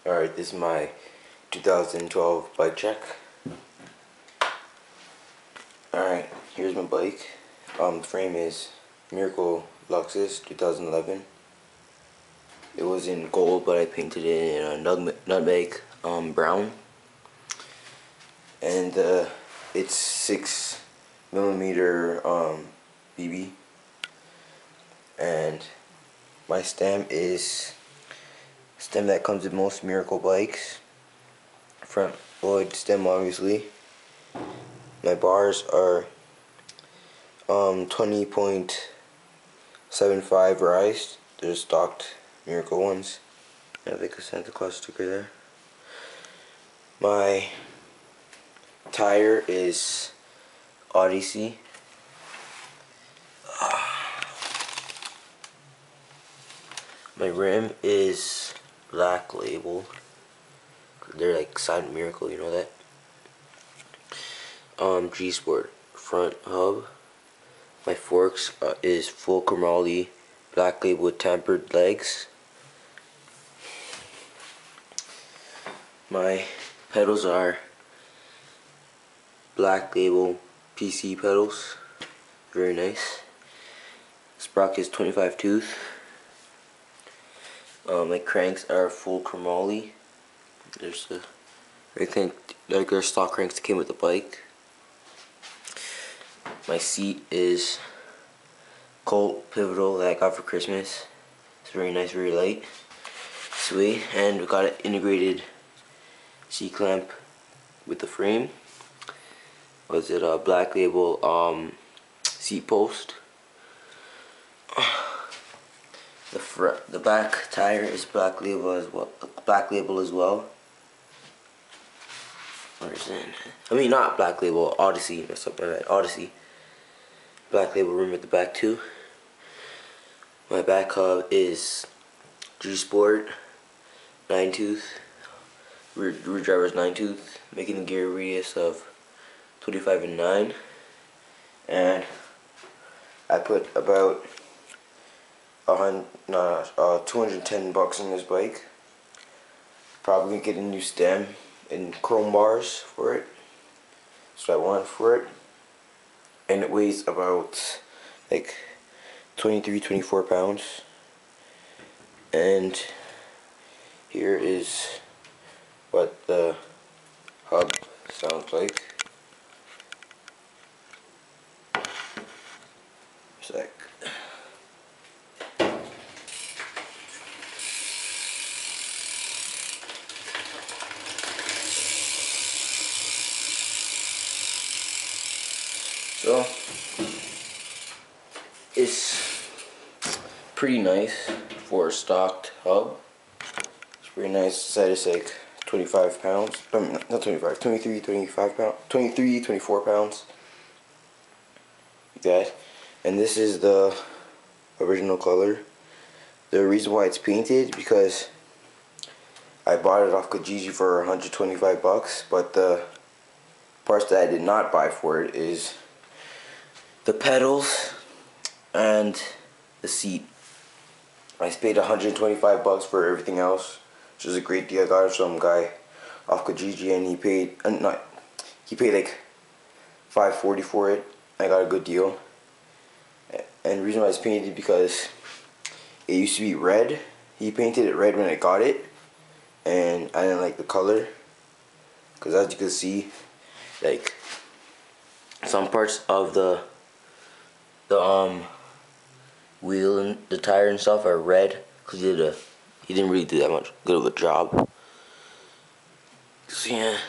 Alright, this is my 2012 bike check. Alright, here's my bike. The frame is Miracle Luxus 2011. It was in gold, but I painted it in a nutmeg brown. And it's 6mm BB. And my stem is stem that comes with most Miracle bikes. Front Lloyd stem, obviously. My bars are 20.75 rise. They're stocked Miracle ones. I have like a Santa Claus sticker there. My tire is Odyssey. My rim is Black Label. They're like side Miracle, you know that? G Sport front hub. My forks is full chromoly Black Label with tampered legs. My pedals are Black Label PC pedals. Very nice. Sprocket is 25 tooth. My cranks are full chromoly. There's the regular stock cranks that came with the bike. My seat is Colt Pivotal that I got for Christmas. It's very nice, very light, sweet, and we got an integrated C clamp with the frame. Was it a Black Label seat post? The back tire is Black Label as well. Black Label as well. Where is it? I mean, not Black Label, Odyssey or something like that. Odyssey. Black Label rim at the back too. My back hub is G Sport 9 tooth. Rear driver's 9 tooth, making a gear radius of 25 and 9. And I put about $210 in this bike. Probably gonna get a new stem and chrome bars for it. That's what I want for it. And it weighs about like 23-24 pounds. And here is what the hub sounds like. Sec. So it's pretty nice for a stocked hub. It's pretty nice. Said it's like 25 pounds. Not 25, 23, 25 pounds. 23, 24 pounds. Like that. And this is the original color. The reason why it's painted because I bought it off Kijiji for 125 bucks, but the parts that I did not buy for it is the pedals and the seat. I paid 125 bucks for everything else, which is a great deal. I got it from some guy off Kijiji, and he paid like $540 for it. I got a good deal. And the reason why it's painted because it used to be red. He painted it red when I got it, and I didn't like the color because, as you can see, like some parts of the wheel and the tire and stuff are red because he didn't really do that much good of a job. So yeah,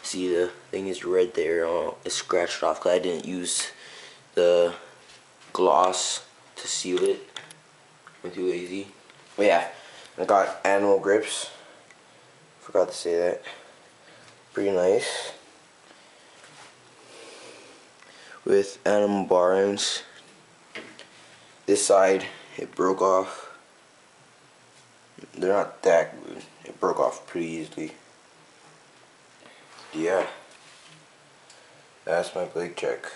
see the thing is red there. It's scratched off because I didn't use the gloss to seal it. I'm too lazy. But yeah, I got animal grips. Forgot to say that. Pretty nice. With animal bar ends. This side, it broke off. They're not that good. It broke off pretty easily. Yeah. That's my bike check.